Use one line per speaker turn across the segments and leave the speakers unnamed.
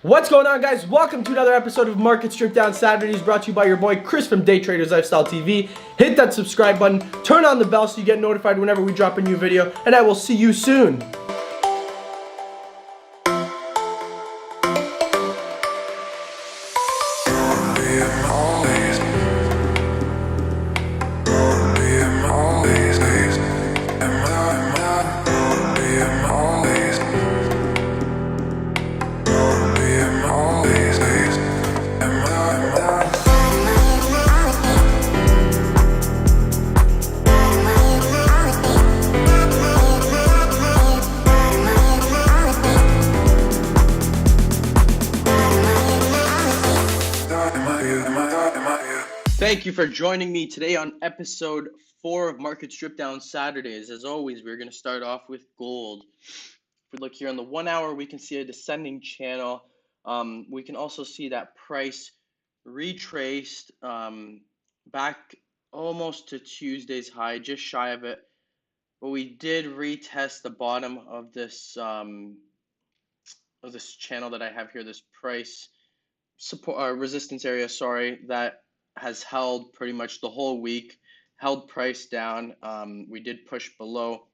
What's going on, guys? Welcome to another episode of Market Strip Down Saturdays, brought to you by your boy Chris from Day Traders Lifestyle TV. Hit that subscribe button, turn on the bell so you get notified whenever we drop a new video, and I will see you soon. Thank you for joining me today on episode 4 of Market Strip Down Saturdays. As always, we're going to start off with gold. If we look here on the 1 hour, we can see a descending channel. We can also see that price retraced back almost to Tuesday's high, just shy of it. But we did retest the bottom of this channel that I have here, this price support resistance area, that has held pretty much the whole week, held price down. We did push below,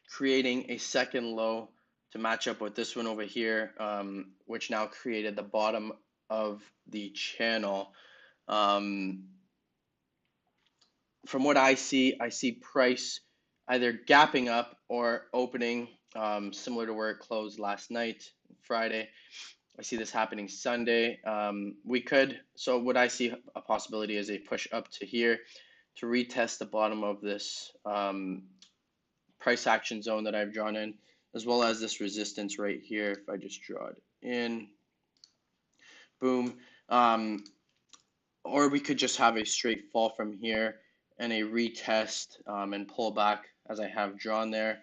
creating a second low to match up with this one over here, which now created the bottom of the channel. From what I see price either gapping up or opening similar to where it closed last night, Friday. I see this happening Sunday. So what I see a possibility is a push up to here to retest the bottom of this price action zone that I've drawn in, as well as this resistance right here. If I just draw it in, boom. Or we could just have a straight fall from here and a retest and pull back as I have drawn there.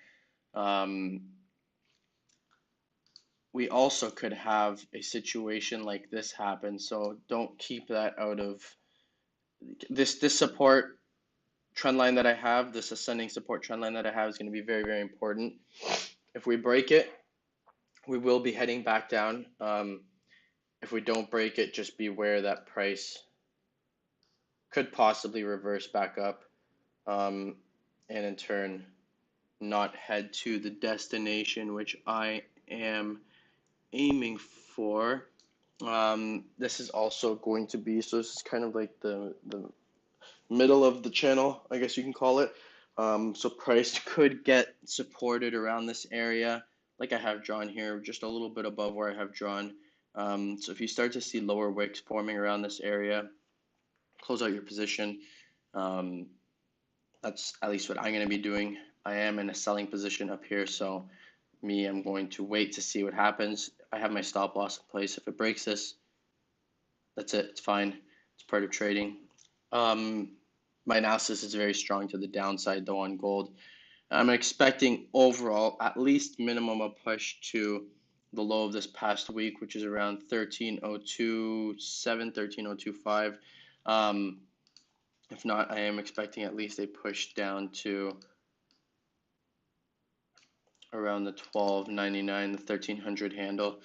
We also could have a situation like this happen, so don't keep that out of this support trend line that I have. This ascending support trend line that I have is going to be very, very important. If we break it, we will be heading back down. If we don't break it, just beware that price could possibly reverse back up and in turn not head to the destination, which I am aiming for. This is also going to be, so this is kind of like the middle of the channel, I guess you can call it. So price could get supported around this area like I have drawn here, just a little bit above where I have drawn. So if you start to see lower wicks forming around this area, close out your position. That's at least what I'm going to be doing. I am in a selling position up here, so I'm going to wait to see what happens. I have my stop loss in place. If it breaks this, that's it. It's fine. It's part of trading. My analysis is very strong to the downside though on gold. I'm expecting overall at least minimum a push to the low of this past week, which is around 13.027, 13.025. If not, I am expecting at least a push down to around the 12.99, the 1300 handle.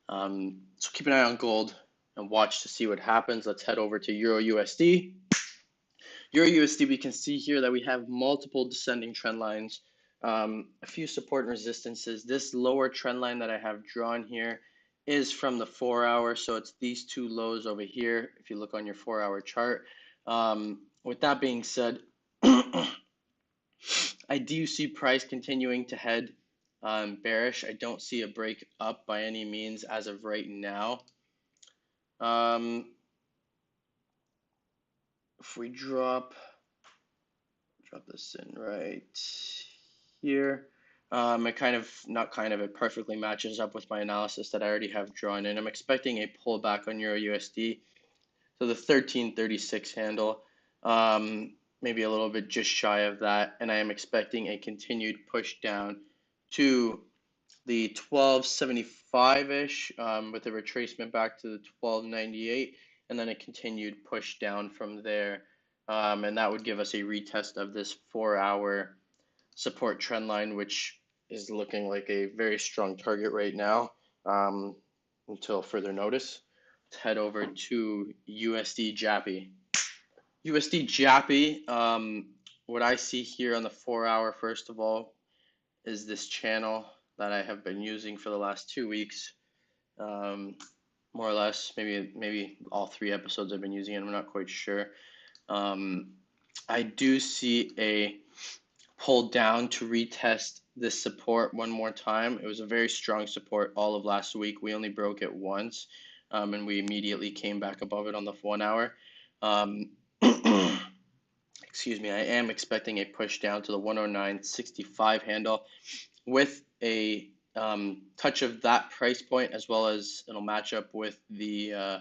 So keep an eye on gold and watch to see what happens. Let's head over to EURUSD. EURUSD, we can see here that we have multiple descending trend lines, a few support and resistances. This lower trend line that I have drawn here is from the 4 hour, so it's these two lows over here if you look on your 4 hour chart. With that being said, I do see price continuing to head bearish. I don't see a break up by any means as of right now. If we drop this in right here, it perfectly matches up with my analysis that I already have drawn in. I'm expecting a pullback on EURUSD, so the 1336 handle, maybe a little bit just shy of that, and I am expecting a continued push down to the 1275-ish with a retracement back to the 1298, and then a continued push down from there. And that would give us a retest of this 4 hour support trend line, which is looking like a very strong target right now. until further notice. Let's head over to USDJPY. USDJPY, what I see here on the 4-hour, first of all, is this channel that I have been using for the last 2 weeks. More or less, maybe all 3 episodes I've been using it, I'm not quite sure. I do see a pull down to retest this support one more time. It was a very strong support all of last week. We only broke it once, and we immediately came back above it on the 1 hour. Excuse me, I am expecting a push down to the 109.65 handle with a touch of that price point, as well as it'll match up with the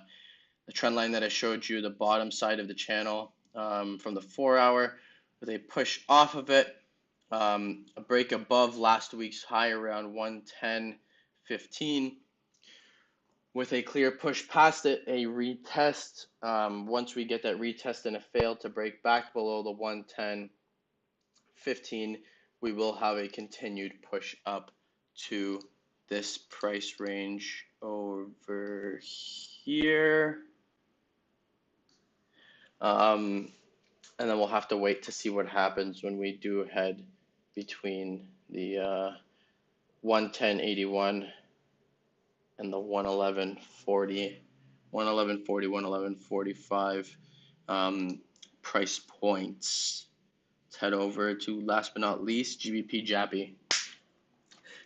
trend line that I showed you, the bottom side of the channel from the 4 hour, with a push off of it, a break above last week's high around 110.15, with a clear push past it, a retest. Once we get that retest and it failed to break back below the 110.15, we will have a continued push up to this price range over here. And then we'll have to wait to see what happens when we do head between the 110.81 and the 111.40, 111.45 price points. Let's head over to, last but not least, GBPJPY.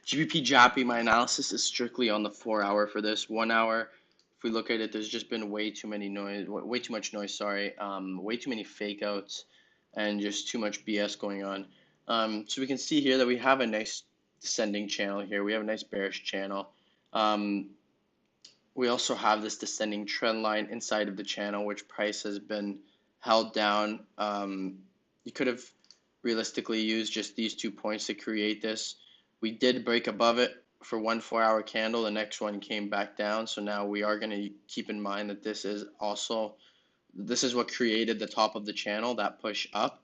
GBPJPY, my analysis is strictly on the 4 hour for this. 1 hour, if we look at it, there's just been way too much noise, way too many fake outs, and just too much BS going on. So we can see here that we have a nice descending channel here. We have a nice bearish channel. We also have this descending trend line inside of the channel, which price has been held down. You could have realistically used just these 2 points to create this. We did break above it for 1 4-hour candle. The next one came back down. So now we are going to keep in mind that this is what created the top of the channel, that push up.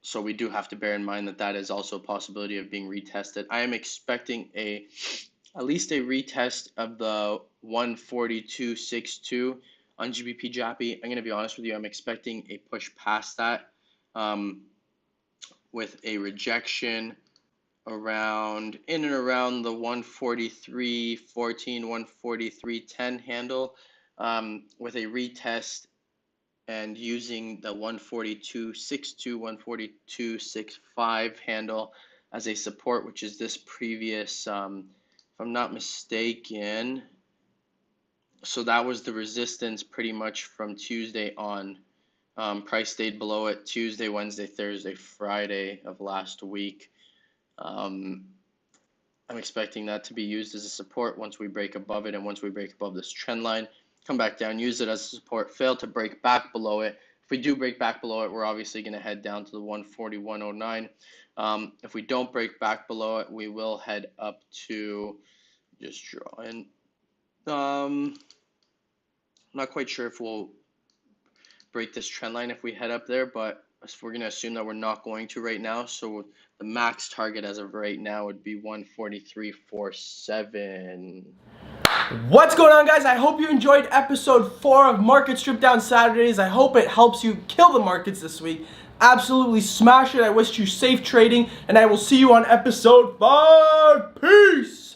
So we do have to bear in mind that that is also a possibility of being retested. I am expecting at least a retest of the 142.62 on GBPJPY. I'm going to be honest with you, I'm expecting a push past that with a rejection in and around the 143.14, 143.10 handle, with a retest and using the 142.62, 142.65 handle as a support, which is this previous, if I'm not mistaken. So that was the resistance pretty much from Tuesday on. Price stayed below it Tuesday, Wednesday, Thursday, Friday of last week. I'm expecting that to be used as a support once we break above it, and once we break above this trend line, come back down, use it as a support, fail to break back below it. If we do break back below it, we're obviously going to head down to the 141.09. If we don't break back below it, we will head up to, just draw in. I'm not quite sure if we'll break this trend line if we head up there, but we're going to assume that we're not going to right now. So the max target as of right now would be 143.47.
What's going on, guys? I hope you enjoyed episode 4 of Market Strip Down Saturdays. I hope it helps you kill the markets this week. Absolutely smash it. I wish you safe trading, and I will see you on episode 5. Peace!